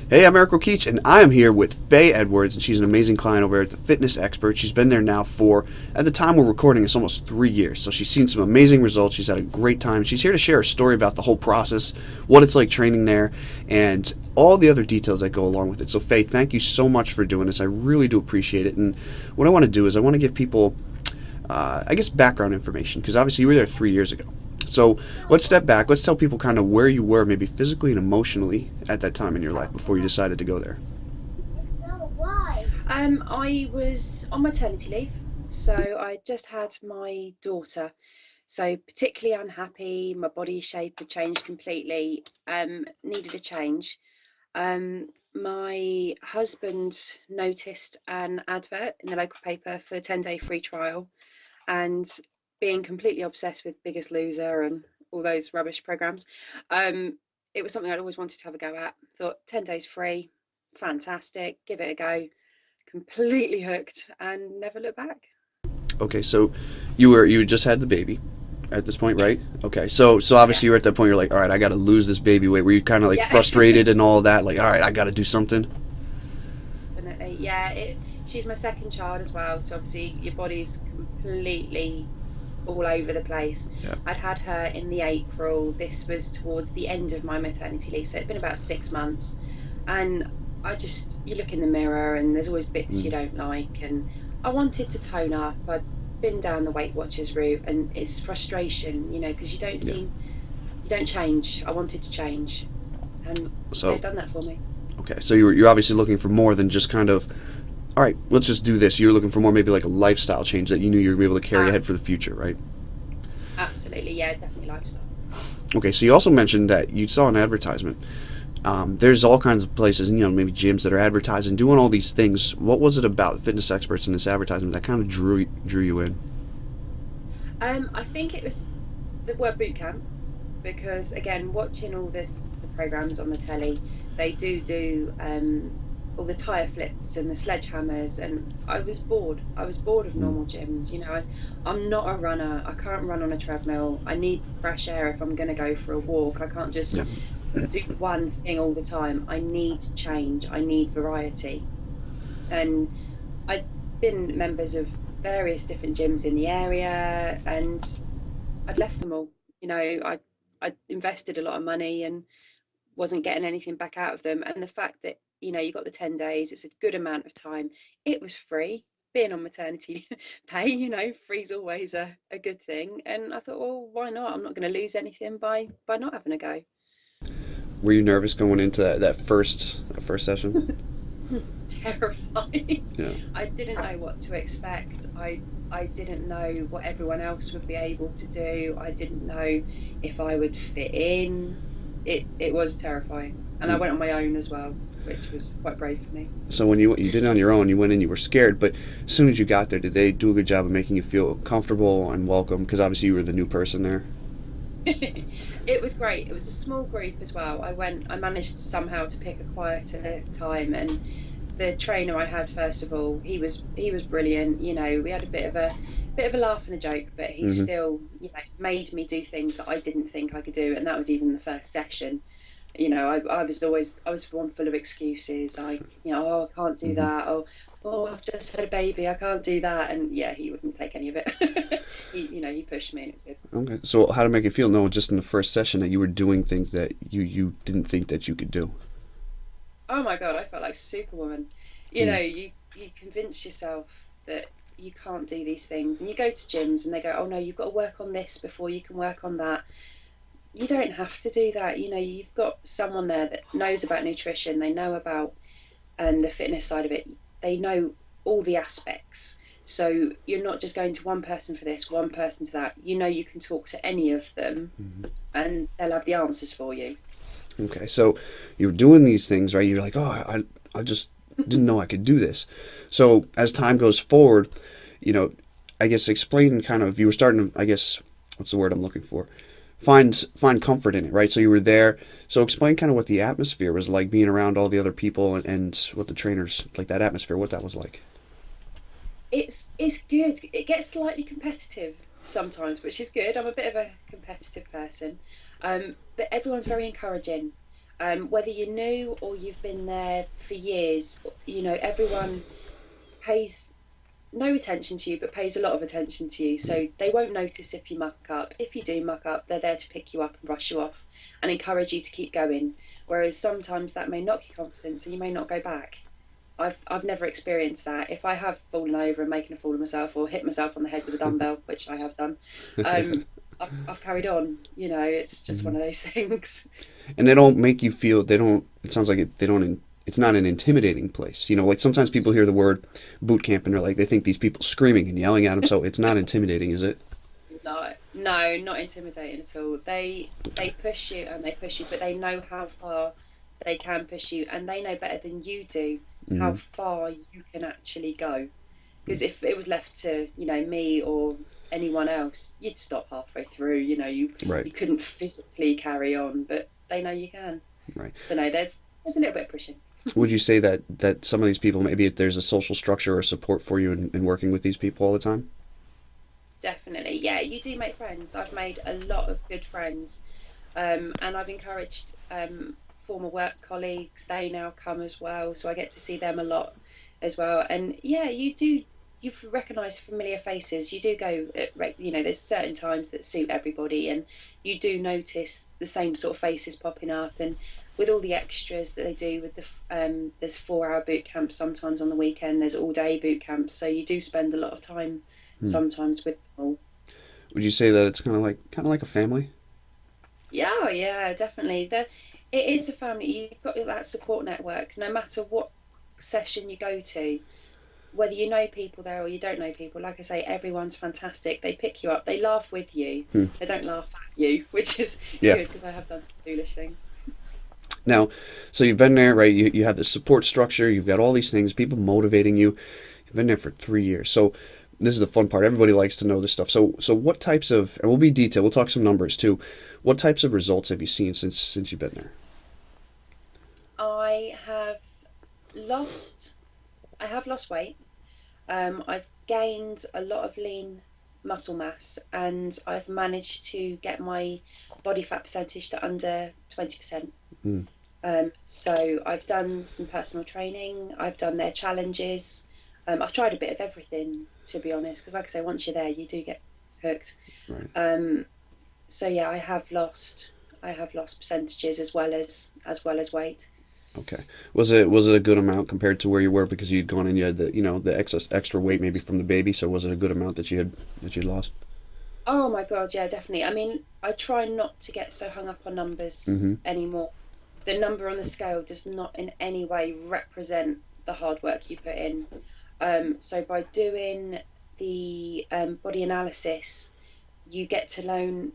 Hey, I'm Eric O'Keefe, and I am here with Faye Edwards, and she's an amazing client over at the Fitness Expert. She's been there now for, at the time we're recording, it's almost 3 years. So she's seen some amazing results. She's had a great time. She's here to share a story about the whole process, what it's like training there, and all the other details that go along with it. So Faye, thank you so much for doing this. I really do appreciate it. And what I want to do is I want to give people, I guess, background information, because obviously you were there 3 years ago. So let's step back. Let's tell people kind of where you were, maybe physically and emotionally, at that time in your life before you decided to go there. I was on maternity leave, so I just had my daughter. So particularly unhappy, my body shape had changed completely, needed a change. My husband noticed an advert in the local paper for a 10-day free trial, and being completely obsessed with Biggest Loser and all those rubbish programs, um, it was something I'd always wanted to have a go at. Thought 10 days free, fantastic, give it a go. Completely hooked and never looked back. Okay, so you had just had the baby at this point, right? Yes. Okay, so Yeah. obviously you're at that point. You're like, all right, I got to lose this baby weight. Were you kind of like Yeah. frustrated and all that? Like, all right, I got to do something. Definitely. Yeah. She's my second child as well. So obviously your body's completely all over the place. Yeah. I'd had her in the April. This was towards the end of my maternity leave. So it'd been about 6 months. And you look in the mirror and there's always bits you Mm. don't like. And I wanted to tone up. I'd been down the Weight Watchers route, and it's frustration, because Yeah. you don't change. I wanted to change, and they've So done that for me. okay, so you're obviously looking for more than just kind of, all right, let's just do this. You're looking for more, maybe like a lifestyle change that you knew you were able to carry Uh, ahead for the future, right? Absolutely, yeah, definitely lifestyle. Okay, so you also mentioned that you saw an advertisement. There's all kinds of places, maybe gyms that are advertising, doing all these things. What was it about fitness experts in this advertisement that kind of drew you in? I think it was the word boot camp, because again, watching all the programs on the telly, they do all the tire flips and the sledgehammers, and I was bored. I was bored of Mm. normal gyms. I'm not a runner. I can't run on a treadmill. I need fresh air if I'm going to go for a walk. I can't Yeah. just do one thing all the time. I need change. I need variety. And I'd been members of various different gyms in the area, and I'd left them all. I invested a lot of money and wasn't getting anything back out of them. And the fact that, you got the 10 days, it's a good amount of time. It was free. Being on maternity pay, free's always a good thing. And I thought, well, why not? I'm not going to lose anything by not having a go. Were you nervous going into that first session? Terrified. Yeah. I didn't know what to expect. I didn't know what everyone else would be able to do. I didn't know if I would fit in. It was terrifying. And I Mm. went on my own as well, which was quite brave for me. So when you did it on your own, you went in, you were scared, but as soon as you got there, did they do a good job of making you feel comfortable and welcome? Because obviously you were the new person there. It was great. It was a small group as well. I managed somehow to pick a quieter time, and the trainer I had, first of all, he was brilliant. We had a bit of a laugh and a joke, but he Hmm. still, made me do things that I didn't think I could do, and that was even the first session. I was one full of excuses. Oh, I can't do Hmm. that. Oh, I've just had a baby. I can't do that. And yeah, he wouldn't take any of it. He pushed me, and it was good. Okay. So how to make it feel? No, just in the first session that you were doing things that you didn't think that you could do. Oh my God, I felt like Superwoman. Mm. You convince yourself that you can't do these things, and you go to gyms and they go, "Oh no, you've got to work on this before you can work on that." You don't have to do that. You've got someone there that knows about nutrition. They know about the fitness side of it. They know all the aspects. So you're not just going to one person for this, one person to that. You can talk to any of them, Mhm. and they'll have the answers for you. Okay. So you were doing these things, right? You're like, oh, I just didn't know I could do this. So as time goes forward, you know, I guess explain kind of you were starting to, I guess, what's the word I'm looking for? Find comfort in it, right? So you were there. So explain kind of what the atmosphere was like, being around all the other people, and what the trainers like, that atmosphere, what that was like. It's good. It gets slightly competitive sometimes, which is good. I'm a bit of a competitive person, but everyone's very encouraging. Whether you're new or you've been there for years, everyone pays no attention to you, but pays a lot of attention to you. So they won't notice if you muck up. If you do muck up, they're there to pick you up and brush you off and encourage you to keep going. Whereas sometimes that may knock your confidence and you may not go back. I've never experienced that. If I have fallen over and making a fool of myself or hit myself on the head with a dumbbell, which I have done, I've carried on. It's just one Mhm. of those things. And they don't make you feel, they don't, it sounds like they don't, it's not an intimidating place. Like sometimes people hear the word boot camp and they're like, they think these people screaming and yelling at them. So it's not intimidating, is it? No, no, not intimidating at all. They push you and they push you, but they know how far they can push you, and they know better than you do how Hmm. far you can actually go. Because if it was left to, me or anyone else, you'd stop halfway through. Right, You couldn't physically carry on, but they know you can. right. So no, there's a little bit of pushing. Would you say that some of these people, maybe there's a social structure or support for you in working with these people all the time? Definitely, yeah, you do make friends. I've made a lot of good friends, and I've encouraged former work colleagues. They now come as well, so I get to see them a lot as well. And yeah, you've recognised familiar faces. You do go there's certain times that suit everybody, and you do notice the same sort of faces popping up. And with all the extras that they do with there's 4 hour boot camps sometimes on the weekend. There's all day boot camps, so you do spend a lot of time Hmm. sometimes with them all. Would you say that it's kind of like a family? Yeah, oh, yeah, definitely. It is a family. You've got that support network. No matter what session you go to, whether you know people there or you don't know people, like I say, everyone's fantastic. They pick you up. They laugh with you. Hmm. They don't laugh at you, which is Yeah. good because I have done some foolish things. Now, so you've been there, right? You have the support structure. You've got all these things, people motivating you. You've been there for 3 years. So this is the fun part. Everybody likes to know this stuff. So what types of, and we'll be detailed. We'll talk some numbers too. What types of results have you seen since you've been there? I have lost. I have lost weight. I've gained a lot of lean muscle mass, and I've managed to get my body fat percentage to under 20%. Mm, So I've done some personal training. I've done their challenges. I've tried a bit of everything, to be honest, because like I say, once you're there, you do get hooked. right. Um, so yeah, I have lost percentages as well as weight. Okay. Was it a good amount compared to where you were because you'd gone and you had the extra weight maybe from the baby? So was it a good amount that you lost? Oh my God, yeah, definitely. I mean, I try not to get so hung up on numbers Mm-hmm. anymore. The number on the scale does not in any way represent the hard work you put in. So by doing the body analysis, you get to learn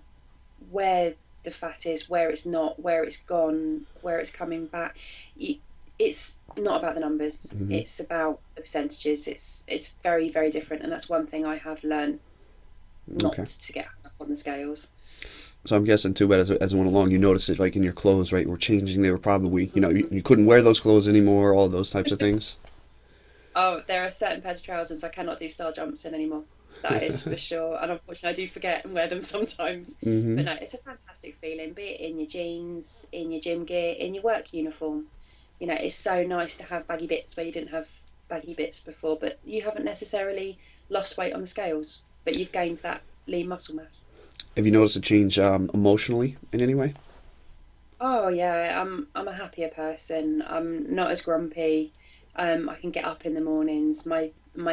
where the fat is, where it's not, where it's gone, where it's coming back. You, it's not about the numbers. Mm-hmm. It's about the percentages. It's very, very different, and that's one thing I have learned not Okay. to get hung up on the scales. So I'm guessing too, but as it went along, you noticed it like in your clothes, right? Were changing. They were probably, you couldn't wear those clothes anymore. All those types of things. Oh, there are certain pairs of trousers I cannot do star jumps in anymore. That is for sure. And unfortunately, I do forget and wear them sometimes. Mm-hmm. But no, it's a fantastic feeling, be it in your jeans, in your gym gear, in your work uniform. It's so nice to have baggy bits where you didn't have baggy bits before, but you haven't necessarily lost weight on the scales, but you've gained that lean muscle mass. Have you noticed a change emotionally in any way? Oh yeah, I'm a happier person. I'm not as grumpy. I can get up in the mornings. My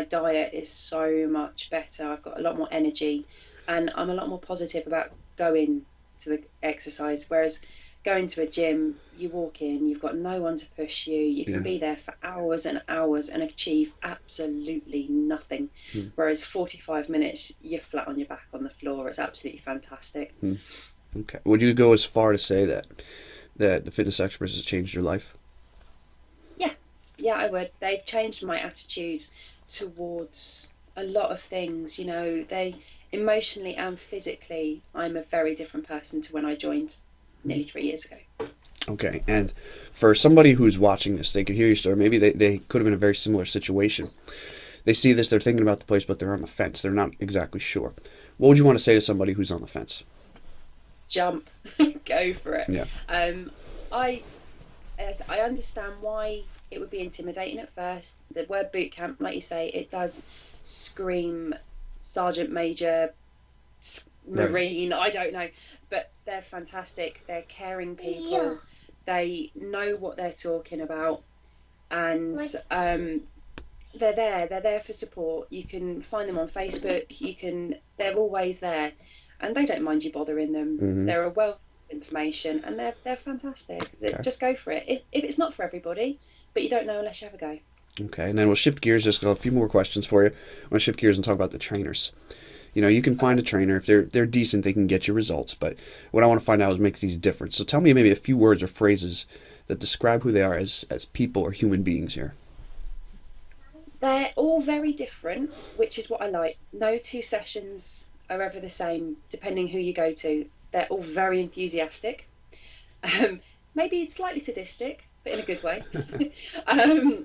diet is so much better. I've got a lot more energy, and I'm a lot more positive about going to the exercise. Whereas going to a gym, you walk in, you've got no one to push you. You can Yeah. be there for hours and hours and achieve absolutely nothing. Hmm. Whereas 45 minutes, you're flat on your back on the floor. It's absolutely fantastic. Hmm. Okay. Would you go as far to say that the fitness experts has changed your life? Yeah, yeah, I would. They've changed my attitude towards a lot of things. They emotionally and physically, I'm a very different person to when I joined nearly 3 years ago. Okay. And for somebody who's watching this, they could hear your story. Maybe they could have been in a very similar situation. They see this, they're thinking about the place, but they're on the fence. They're not exactly sure. What would you want to say to somebody who's on the fence? Jump, go for it. Yeah. Um, I as I understand why it would be intimidating at first. The word boot camp, like you say, it does scream sergeant major, Right. marine. I don't know, but they're fantastic. They're caring people. They know what they're talking about, and they're there. They're there for support. You can find them on Facebook. You can. They're always there, and they don't mind you bothering them. Mm-hmm. They're a wealth of information, and they're fantastic. Okay. Just go for it. If it's not for everybody, but you don't know unless you have a go. Okay. And then we'll shift gears. Just a few more questions for you. I want to shift gears and talk about the trainers. You know, you can find Okay. a trainer if they're decent, they can get you results. But what I want to find out is make these different. So tell me maybe a few words or phrases that describe who they are as people or human beings here. They're all very different, which is what I like. No two sessions are ever the same, depending who you go to. They're all very enthusiastic, um, maybe slightly sadistic, but in a good way. um,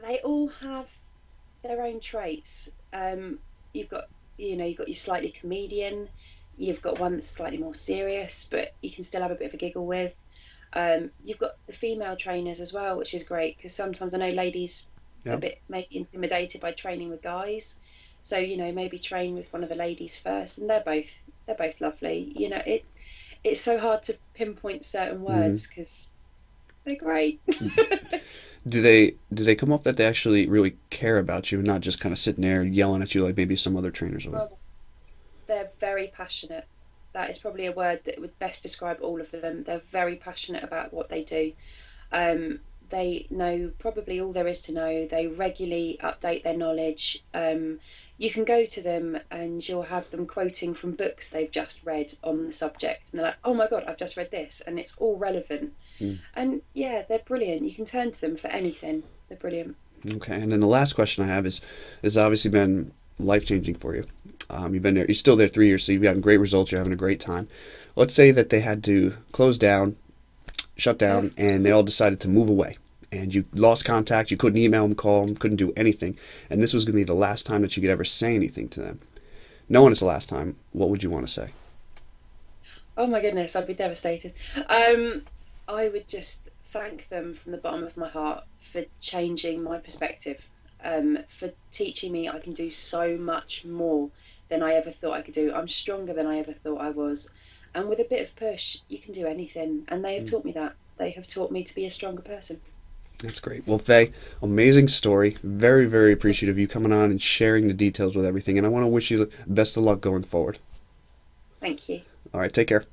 they all have their own traits. You've got, you've got your slightly comedian. You've got one that's slightly more serious, but you can still have a bit of a giggle with. You've got the female trainers as well, which is great because sometimes I know ladies a Yeah. bit maybe intimidated by training with guys. So, maybe train with one of the ladies first, and they're both lovely. It's so hard to pinpoint certain Mm-hmm. words because they're great. Do they come off that they actually really care about you, and not just kind of sitting there yelling at you like maybe some other trainers would? Well, they're very passionate. That is probably a word that would best describe all of them. They're very passionate about what they do. Um, they know probably all there is to know. They regularly update their knowledge. You can go to them and you'll have them quoting from books they've just read on the subject. And they're like, oh my God, I've just read this. And it's all relevant. Mm. And yeah, they're brilliant. You can turn to them for anything. They're brilliant. Okay, and then the last question I have is obviously been life changing for you. You've been there, you're still there 3 years, so you've gotten great results. You're having a great time. Let's say that they had to close down, shut Yeah. down, and they all decided to move away. And you lost contact. You couldn't email them, call them, couldn't do anything. And this was going to be the last time that you could ever say anything to them. Knowing it's the last time, what would you want to say? Oh my goodness, I'd be devastated. Um, I would just thank them from the bottom of my heart for changing my perspective, for teaching me I can do so much more than I ever thought I could do. I'm stronger than I ever thought I was. And with a bit of push, you can do anything. And they have taught me that. They have taught me to be a stronger person. That's great. Well, Faye, amazing story. Very, very appreciative of you coming on and sharing the details with everything. And I want to wish you the best of luck going forward. Thank you. All right, take care.